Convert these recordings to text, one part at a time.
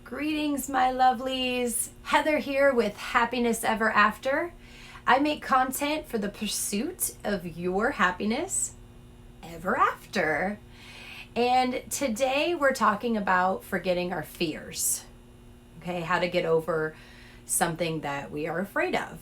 Greetings, my lovelies. Heather here with Happiness Ever After. I make content for the pursuit of your happiness ever after. And today we're talking about forgetting our fears. Okay, how to get over something that we are afraid of.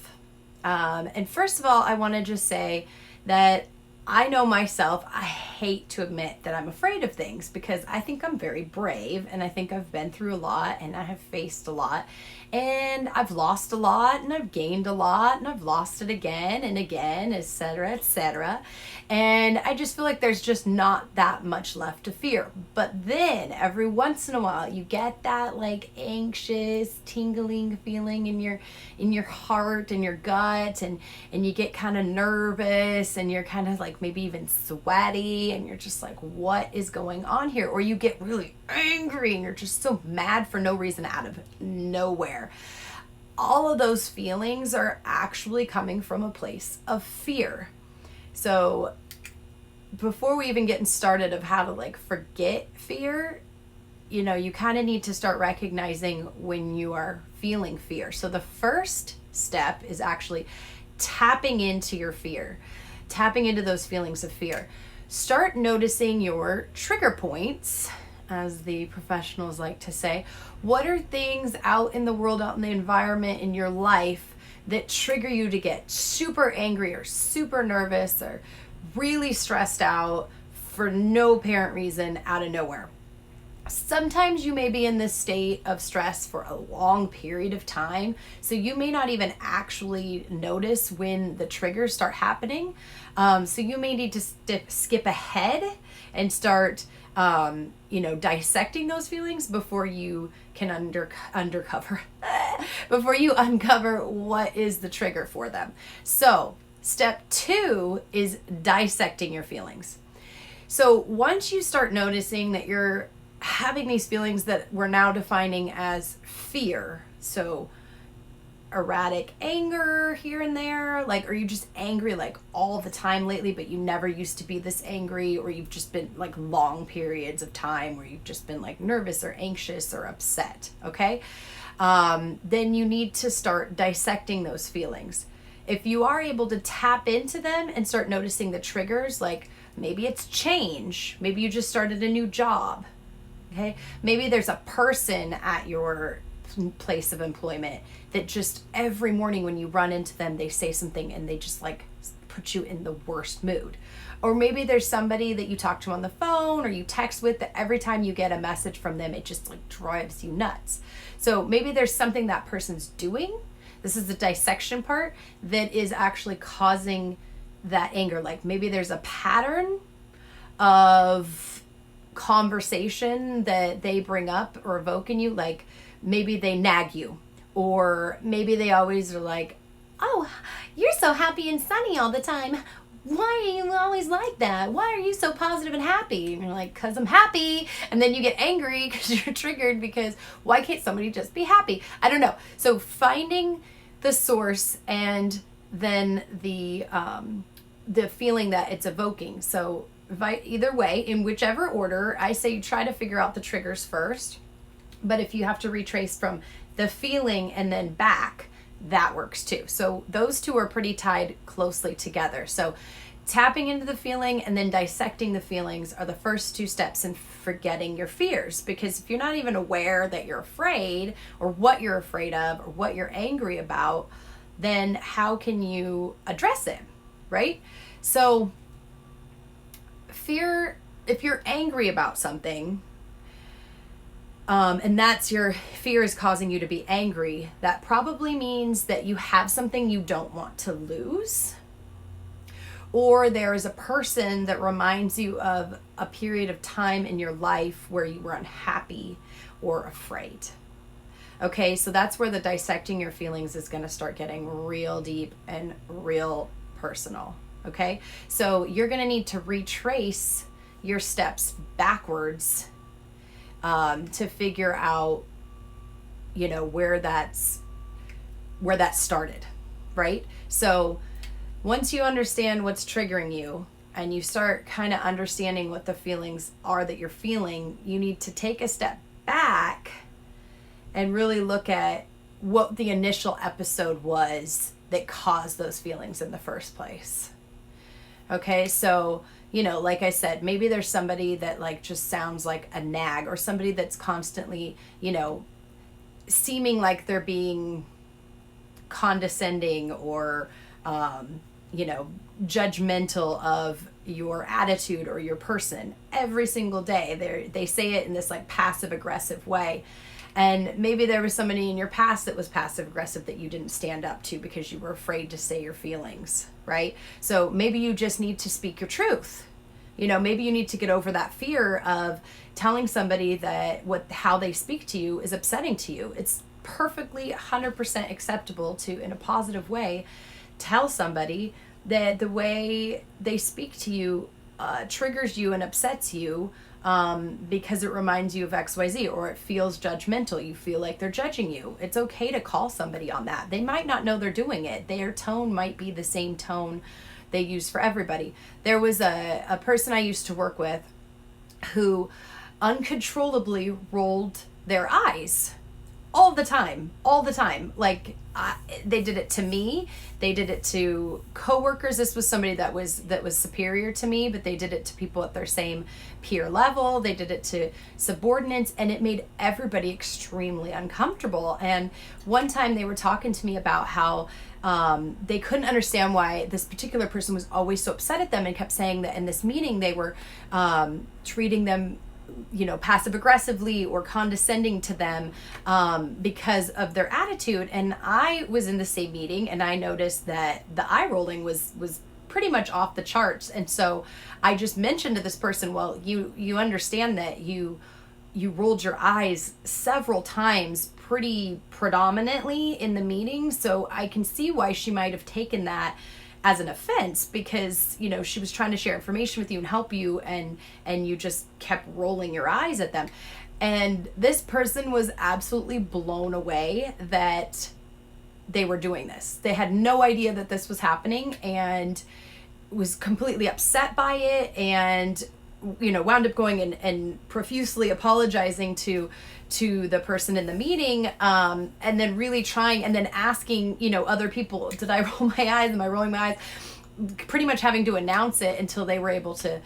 And first of all, I want to just say that I know myself, I hate to admit that I'm afraid of things because I think I'm very brave and I think I've been through a lot and I have faced a lot and I've lost a lot and I've gained a lot and I've lost it again and again, etc., etc. And I just feel like there's just not that much left to fear. But then every once in a while you get that like anxious, tingling feeling in your heart and your gut and you get kind of nervous and you're kind of like maybe even sweaty and you're just like, what is going on here? Or you get really angry and you're just so mad for no reason out of nowhere. All of those feelings are actually coming from a place of fear. So before we even get started of how to like forget fear, you kind of need to start recognizing when you are feeling fear. So the first step is actually tapping into your fear. Tapping into those feelings of fear. Start noticing your trigger points, as the professionals like to say. What are things out in the world, out in the environment, in your life that trigger you to get super angry or super nervous or really stressed out for no apparent reason out of nowhere? Sometimes you may be in this state of stress for a long period of time, so you may not even actually notice when the triggers start happening. So you may need to skip ahead and start, dissecting those feelings before you can uncover what is the trigger for them. So step 2 is dissecting your feelings. So once you start noticing that you're having these feelings that we're now defining as fear, so erratic anger here and there, like, are you just angry like all the time lately, but you never used to be this angry, or you've just been like long periods of time where you've just been like nervous or anxious or upset, okay? Then you need to start dissecting those feelings. If you are able to tap into them and start noticing the triggers, like maybe it's change, maybe you just started a new job, okay? Maybe there's a person at your place of employment that just every morning when you run into them, they say something and they just like put you in the worst mood. Or maybe there's somebody that you talk to on the phone or you text with that every time you get a message from them, it just like drives you nuts. So maybe there's something that person's doing. This is the dissection part that is actually causing that anger. Like maybe there's a pattern of conversation that they bring up or evoke in you, like maybe they nag you, or maybe they always are like, oh, you're so happy and sunny all the time. Why are you always like that? Why are you so positive and happy? And you're like, because I'm happy. And then you get angry because you're triggered because why can't somebody just be happy? I don't know. So finding the source and then the feeling that it's evoking. So either way, in whichever order, I say you try to figure out the triggers first. But if you have to retrace from the feeling and then back, that works too. So those two are pretty tied closely together. So tapping into the feeling and then dissecting the feelings are the first 2 steps in forgetting your fears. Because if you're not even aware that you're afraid or what you're afraid of or what you're angry about, then how can you address it, right? So fear, if you're angry about something, and that's your fear is causing you to be angry, that probably means that you have something you don't want to lose, or there is a person that reminds you of a period of time in your life where you were unhappy or afraid. Okay, so that's where the dissecting your feelings is going to start getting real deep and real personal. Okay, so you're going to need to retrace your steps backwards to figure out, where that started, right? So once you understand what's triggering you and you start kind of understanding what the feelings are that you're feeling, you need to take a step back and really look at what the initial episode was that caused those feelings in the first place. Okay, so, you know, like I said, maybe there's somebody that like just sounds like a nag, or somebody that's constantly, you know, seeming like they're being condescending or, you know, judgmental of your attitude or your person every single day. They say it in this like passive aggressive way. And maybe there was somebody in your past that was passive aggressive that you didn't stand up to because you were afraid to say your feelings, right? So maybe you just need to speak your truth. You know, maybe you need to get over that fear of telling somebody that how they speak to you is upsetting to you. It's perfectly 100% acceptable to, in a positive way, tell somebody that the way they speak to you triggers you and upsets you, because it reminds you of XYZ, or it feels judgmental. You feel like they're judging you. It's okay to call somebody on that. They might not know they're doing it. Their tone might be the same tone they use for everybody. There was a person I used to work with who uncontrollably rolled their eyes all the time. Like they did it to me. They did it to coworkers. This was somebody that was superior to me, but they did it to people at their same peer level. They did it to subordinates, and it made everybody extremely uncomfortable. And one time they were talking to me about how they couldn't understand why this particular person was always so upset at them, and kept saying that in this meeting they were treating them, you know, passive aggressively or condescending to them because of their attitude. And I was in the same meeting, and I noticed that the eye rolling was pretty much off the charts. And so I just mentioned to this person, well, you understand that you rolled your eyes several times pretty predominantly in the meeting, so I can see why she might have taken that as an offense, because, you know, she was trying to share information with you and help you, and you just kept rolling your eyes at them. And this person was absolutely blown away that they were doing this. They had no idea that this was happening, and was completely upset by it, and, you know, wound up going and profusely apologizing to the person in the meeting, and then really trying, and then asking, you know, other people, did I roll my eyes? Am I rolling my eyes? Pretty much having to announce it until they were able to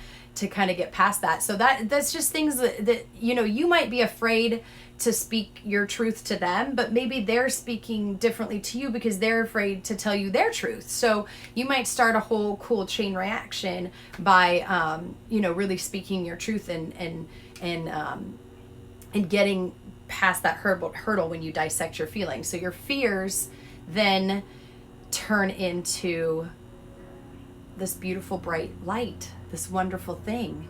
kind of get past that. So that's just things that, you know, you might be afraid to speak your truth to them, but maybe they're speaking differently to you because they're afraid to tell you their truth. So you might start a whole cool chain reaction by, you know, really speaking your truth and getting past that hurdle when you dissect your feelings. So your fears then turn into this beautiful bright light, this wonderful thing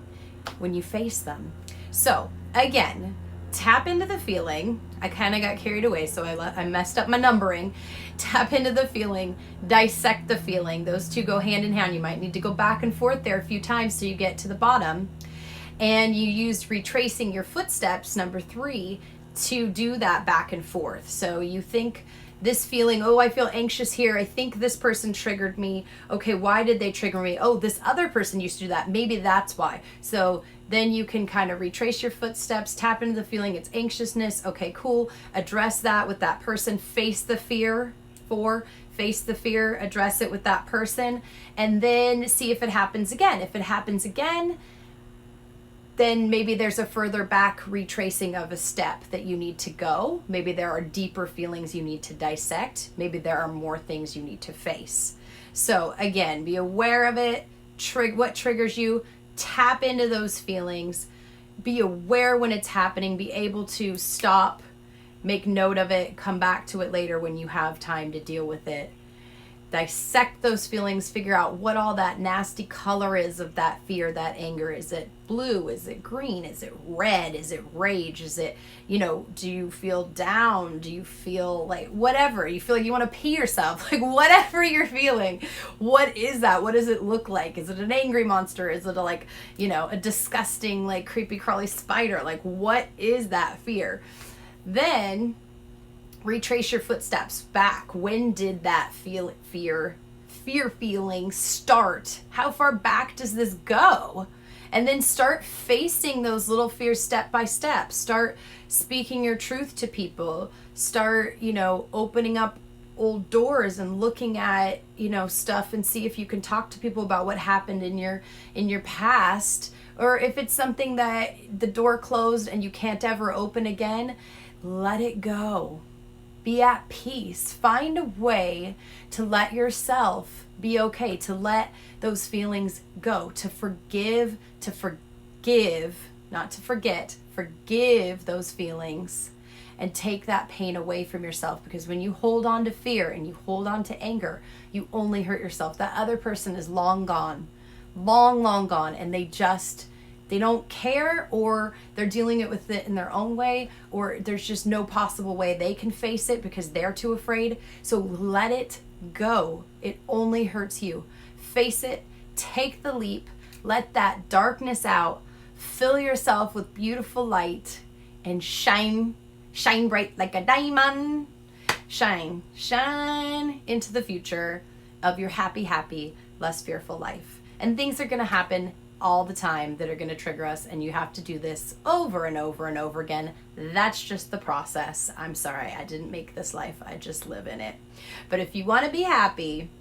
when you face them. So again, tap into the feeling. I kind of got carried away, so I messed up my numbering. Tap into the feeling, dissect the feeling. Those two go hand in hand. You might need to go back and forth there a few times so you get to the bottom. And you used retracing your footsteps, number 3, to do that back and forth. So you think this feeling, oh, I feel anxious here. I think this person triggered me. Okay, why did they trigger me? Oh, this other person used to do that. Maybe that's why. So then you can kind of retrace your footsteps, tap into the feeling. It's anxiousness. Okay, cool. Address that with that person. Face the fear. 4, face the fear, address it with that person, and then see if it happens again. If it happens again, then maybe there's a further back retracing of a step that you need to go. Maybe there are deeper feelings you need to dissect. Maybe there are more things you need to face. So again, be aware of it, what triggers you, tap into those feelings, be aware when it's happening, be able to stop, make note of it, come back to it later when you have time to deal with it. Dissect those feelings, figure out what all that nasty color is of that fear, that anger. Is it blue? Is it green? Is it red? Is it rage? Is it, you know, do you feel down? Do you feel like whatever? You feel like you want to pee yourself? Like whatever you're feeling, what is that? What does it look like? Is it an angry monster? Is it a a disgusting, like creepy crawly spider? Like what is that fear? Then retrace your footsteps back. When did that fear feeling start? How far back does this go? And then start facing those little fears step by step. Start speaking your truth to people. Start, opening up old doors and looking at, stuff, and see if you can talk to people about what happened in your past. Or if it's something that the door closed and you can't ever open again, let it go. Be at peace. Find a way to let yourself be okay, to let those feelings go, to forgive, not to forget, forgive those feelings, and take that pain away from yourself. Because when you hold on to fear and you hold on to anger, you only hurt yourself. That other person is long gone, long gone, and they don't care, or they're dealing with it in their own way, or there's just no possible way they can face it because they're too afraid. So let it go. It only hurts you. Face it, take the leap, let that darkness out, fill yourself with beautiful light, and shine bright like a diamond. Shine into the future of your happy, less fearful life. And things are going to happen all the time that are going to trigger us, and you have to do this over and over and over again. That's just the process. I'm sorry, I didn't make this life, I just live in it. But if you want to be happy,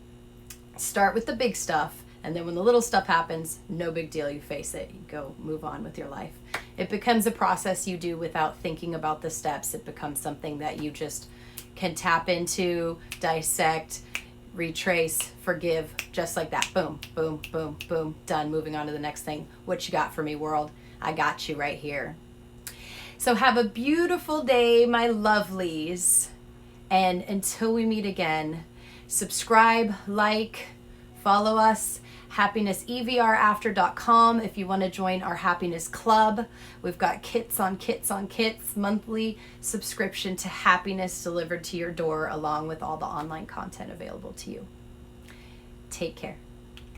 start with the big stuff, and then when the little stuff happens, no big deal, you face it, you go move on with your life. It becomes a process you do without thinking about the steps. It becomes something that you just can tap into, dissect, retrace, forgive, just like that. Boom, boom, boom, boom, done. Moving on to the next thing. What you got for me, world? I got you right here. So have a beautiful day, my lovelies. And until we meet again, subscribe, like, follow us, happinessEVRafter.com if you want to join our happiness club. We've got kits on kits on kits, monthly subscription to happiness delivered to your door, along with all the online content available to you. Take care.